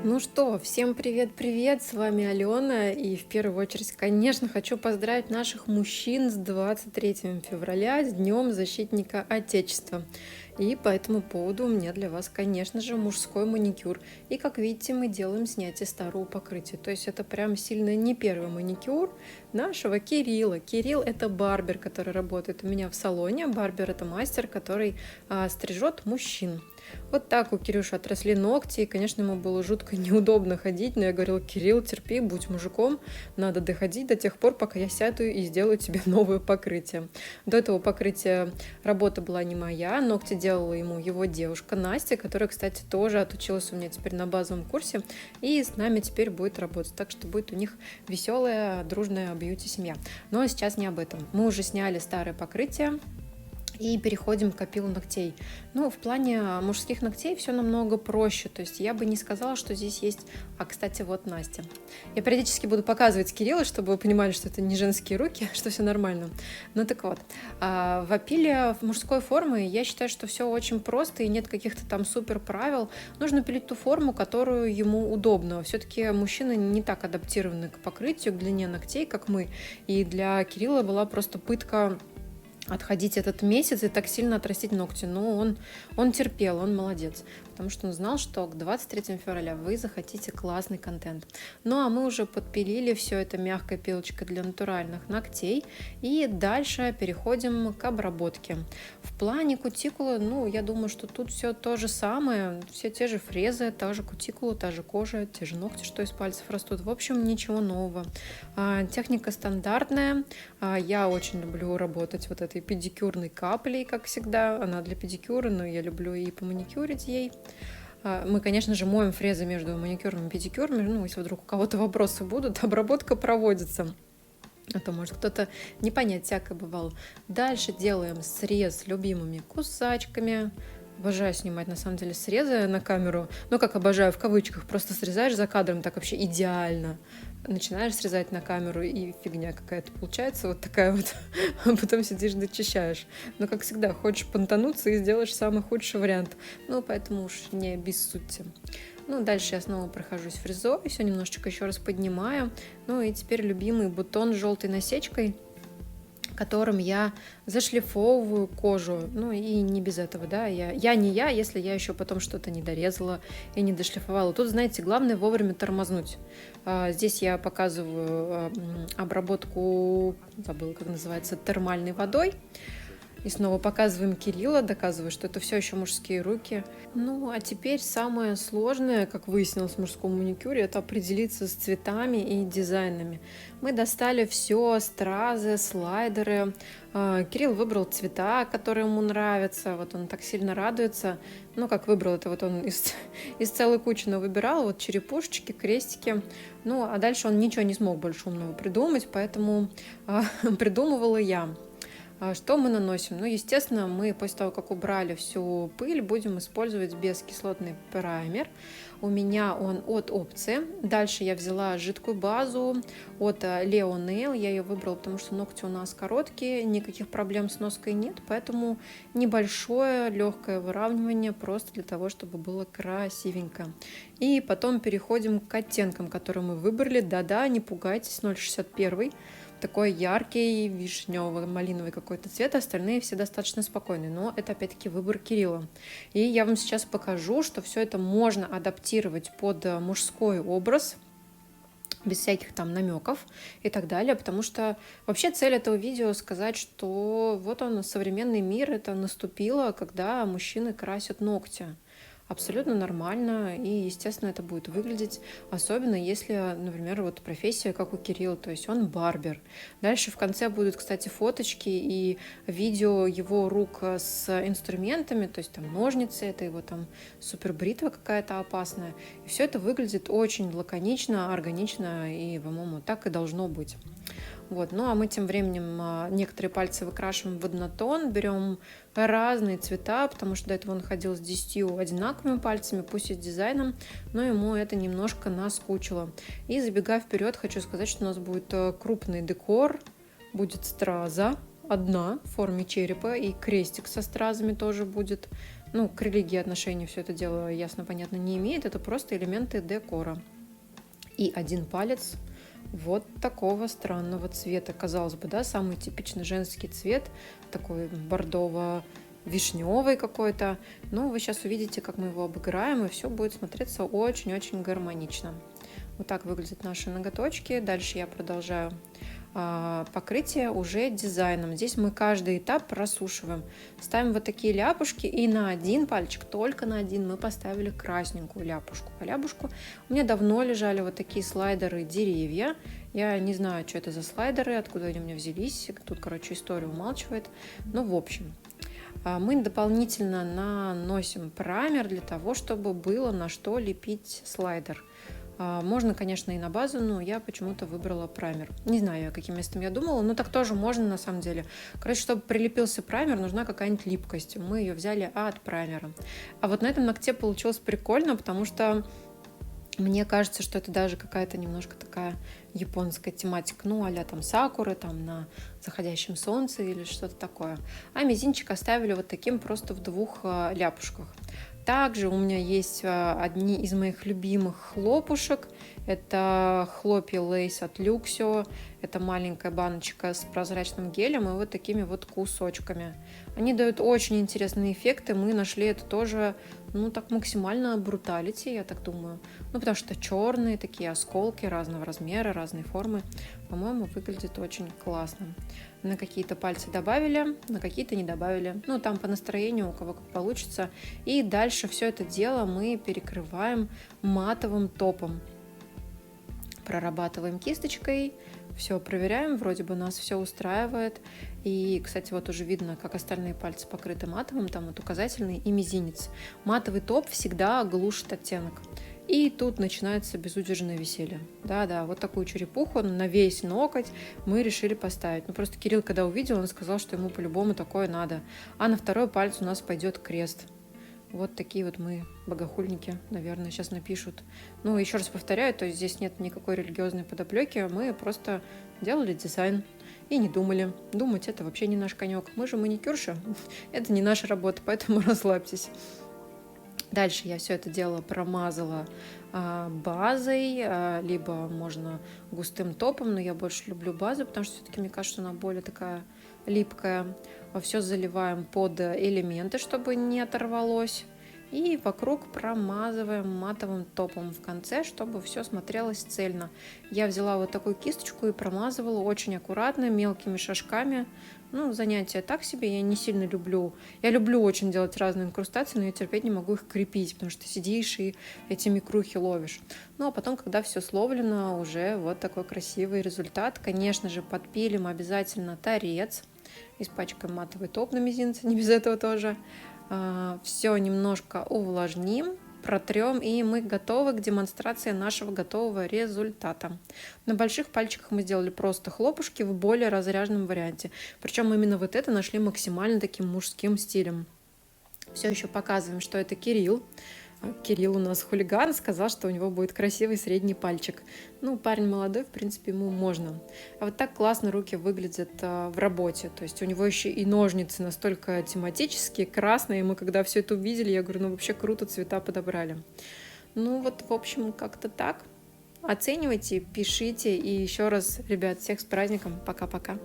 Ну что, всем привет-привет, с вами Алена, и в первую очередь, конечно, хочу поздравить наших мужчин с 23 февраля, с Днем Защитника Отечества. И по этому поводу у меня для вас, конечно же, мужской маникюр. И как видите, мы делаем снятие старого покрытия. То есть это прям сильно не первый маникюр нашего Кирилла. Кирилл — это барбер, который работает у меня в салоне. Барбер — это мастер, который стрижет мужчин. Вот так у Кирюши отросли ногти, и, конечно, ему было жутко неудобно ходить, но я говорила: Кирилл, терпи, будь мужиком, надо доходить до тех пор, пока я сяду и сделаю тебе новое покрытие. До этого покрытия работа была не моя, ногти делала ему его девушка Настя, которая, кстати, тоже отучилась у меня теперь на базовом курсе, и с нами теперь будет работать, так что будет у них веселая, дружная бьюти-семья. Но сейчас не об этом. Мы уже сняли старое покрытие, и переходим к опилу ногтей. Ну, в плане мужских ногтей все намного проще. То есть я бы не сказала, что здесь есть... А, кстати, вот Настя. Я периодически буду показывать Кирилла, чтобы вы понимали, что это не женские руки, что все нормально. Ну так вот, в опиле в мужской формы я считаю, что все очень просто и нет каких-то там супер правил. Нужно пилить ту форму, которую ему удобно. Все-таки мужчины не так адаптированы к покрытию, к длине ногтей, как мы. И для Кирилла была просто пытка отходить этот месяц и так сильно отрастить ногти. Но он терпел, он молодец, потому что он знал, что к 23 февраля вы захотите классный контент. Ну а мы уже подпилили все это мягкой пилочкой для натуральных ногтей, и дальше переходим к обработке. В плане кутикулы, ну, я думаю, что тут все то же самое, все те же фрезы, та же кутикула, та же кожа, те же ногти, что из пальцев растут. В общем, ничего нового. Техника стандартная. Я очень люблю работать вот этой педикюрной каплей, как всегда. Она для педикюра, но я люблю и поманикюрить ей. Мы, конечно же, моем фрезы между маникюром и педикюром. Ну, если вдруг у кого-то вопросы будут, обработка проводится. А то, может, кто-то не понять, всякое бывало. Дальше делаем срез любимыми кусачками. Обожаю снимать, на самом деле, срезы на камеру. Ну, как обожаю, в кавычках. Просто срезаешь за кадром так вообще идеально. Начинаешь срезать на камеру, и фигня какая-то получается вот такая вот. А потом сидишь, дочищаешь. Но, как всегда, хочешь понтануться и сделаешь самый худший вариант. Ну, поэтому уж не обессудьте. Ну, дальше я снова прохожусь фрезой, все немножечко еще раз поднимаю. Ну, и теперь любимый бутон с желтой насечкой, которым я зашлифовываю кожу. Ну и не без этого, да, я не я, если я еще потом что-то не дорезала и не дошлифовала. Тут, знаете, главное вовремя тормознуть. Здесь я показываю обработку, забыла, как называется, термальной водой. И снова показываем Кирилла, доказывая, что это все еще мужские руки. Ну, а теперь самое сложное, как выяснилось в мужском маникюре, это определиться с цветами и дизайнами. Мы достали все, стразы, слайдеры. Кирилл выбрал цвета, которые ему нравятся. Вот он так сильно радуется. Ну, как выбрал, это вот он из целой кучи выбирал. Вот черепушечки, крестики. Ну, а дальше он ничего не смог больше умного придумать, поэтому придумывала я. Что мы наносим? Ну, естественно, мы после того, как убрали всю пыль, будем использовать бескислотный праймер. У меня он от опции. Дальше я взяла жидкую базу от Leo Nail. Я ее выбрала, потому что ногти у нас короткие, никаких проблем с ноской нет, поэтому небольшое легкое выравнивание просто для того, чтобы было красивенько. И потом переходим к оттенкам, которые мы выбрали. Да-да, не пугайтесь, 0,61. Такой яркий, вишнево-малиновый какой-то цвет, остальные все достаточно спокойные, но это опять-таки выбор Кирилла. И я вам сейчас покажу, что все это можно адаптировать под мужской образ, без всяких там намеков и так далее, потому что вообще цель этого видео сказать, что вот он, современный мир, это наступило, когда мужчины красят ногти. Абсолютно нормально, и, естественно, это будет выглядеть, особенно если, например, вот профессия, как у Кирилла, то есть он барбер. Дальше в конце будут, кстати, фоточки и видео его рук с инструментами, то есть там ножницы, это его там супербритва какая-то опасная. И все это выглядит очень лаконично, органично, и, по-моему, так и должно быть. Вот. Ну а мы тем временем некоторые пальцы выкрашиваем в однотон, берем разные цвета, потому что до этого он ходил с 10 одинаковыми пальцами, пусть и с дизайном, но ему это немножко наскучило. И забегая вперед, хочу сказать, что у нас будет крупный декор, будет страза одна в форме черепа, и крестик со стразами тоже будет. Ну, к религии отношения все это дело ясно, понятно, не имеет. Это просто элементы декора. И один палец вот такого странного цвета. Казалось бы, да, самый типичный женский цвет, такой бордово-вишневый какой-то. Но вы сейчас увидите, как мы его обыграем, и все будет смотреться очень-очень гармонично. Вот так выглядят наши ноготочки. Дальше я продолжаю покрытие уже дизайном. Здесь мы каждый этап просушиваем. Ставим вот такие ляпушки, и на один пальчик, только на один, мы поставили красненькую ляпушку. По ляпушку у меня давно лежали вот такие слайдеры деревья. Я не знаю, что это за слайдеры, откуда они у меня взялись. Тут, короче, история умалчивает. Ну, в общем, мы дополнительно наносим праймер для того, чтобы было на что лепить слайдер. Можно, конечно, и на базу, но я почему-то выбрала праймер. Не знаю, каким местом я думала, но так тоже можно на самом деле. Короче, чтобы прилепился праймер, нужна какая-нибудь липкость. Мы ее взяли от праймера. А вот на этом ногте получилось прикольно, потому что мне кажется, что это даже какая-то немножко такая японская тематика, ну, а-ля там сакуры, там на заходящем солнце или что-то такое. А мизинчик оставили вот таким просто в двух ляпушках. Также у меня есть одни из моих любимых хлопушек. Это хлопья Лейс от Luxio. Это маленькая баночка с прозрачным гелем и вот такими вот кусочками. Они дают очень интересные эффекты. Мы нашли это тоже, ну, так максимально бруталити, я так думаю. Ну, потому что черные такие осколки разного размера, разной формы. По-моему, выглядит очень классно. На какие-то пальцы добавили, на какие-то не добавили. Ну, там по настроению, у кого как получится. И дальше все это дело мы перекрываем матовым топом. Прорабатываем кисточкой, все проверяем, вроде бы нас все устраивает. И, кстати, вот уже видно, как остальные пальцы покрыты матовым, там вот указательный и мизинец. Матовый топ всегда глушит оттенок. И тут начинается безудержное веселье. Да-да, вот такую черепуху на весь ноготь мы решили поставить. Ну, просто Кирилл, когда увидел, он сказал, что ему по-любому такое надо. А на второй палец у нас пойдет крест. Вот такие вот мы богохульники, наверное, сейчас напишут. Ну, еще раз повторяю, то есть здесь нет никакой религиозной подоплеки, мы просто делали дизайн и не думали. Думать — это вообще не наш конек. Мы же маникюрши, это не наша работа, поэтому расслабьтесь. Дальше я все это дело промазала базой, либо можно густым топом, но я больше люблю базу, потому что все-таки мне кажется, она более такая липкая. Все заливаем под элементы, чтобы не оторвалось. И вокруг промазываем матовым топом в конце, чтобы все смотрелось цельно. Я взяла вот такую кисточку и промазывала очень аккуратно, мелкими шажками. Ну, занятие так себе, я не сильно люблю. Я люблю очень делать разные инкрустации, но я терпеть не могу их крепить, потому что сидишь и эти микрухи ловишь. Ну, а потом, когда все словлено, уже вот такой красивый результат. Конечно же, подпилим обязательно торец. Испачкаем матовый топ на мизинце, не без этого тоже. Все немножко увлажним, протрем, и мы готовы к демонстрации нашего готового результата. На больших пальчиках мы сделали просто хлопушки в более разряженном варианте. Причем именно вот это нашли максимально таким мужским стилем. Все еще показываем, что это Кирилл. Кирилл у нас хулиган, сказал, что у него будет красивый средний пальчик. Ну, парень молодой, в принципе, ему можно. А вот так классно руки выглядят в работе. То есть у него еще и ножницы настолько тематические, красные. И мы когда все это увидели, я говорю, ну вообще круто цвета подобрали. Ну вот, в общем, как-то так. Оценивайте, пишите. И еще раз, ребят, всех с праздником. Пока-пока.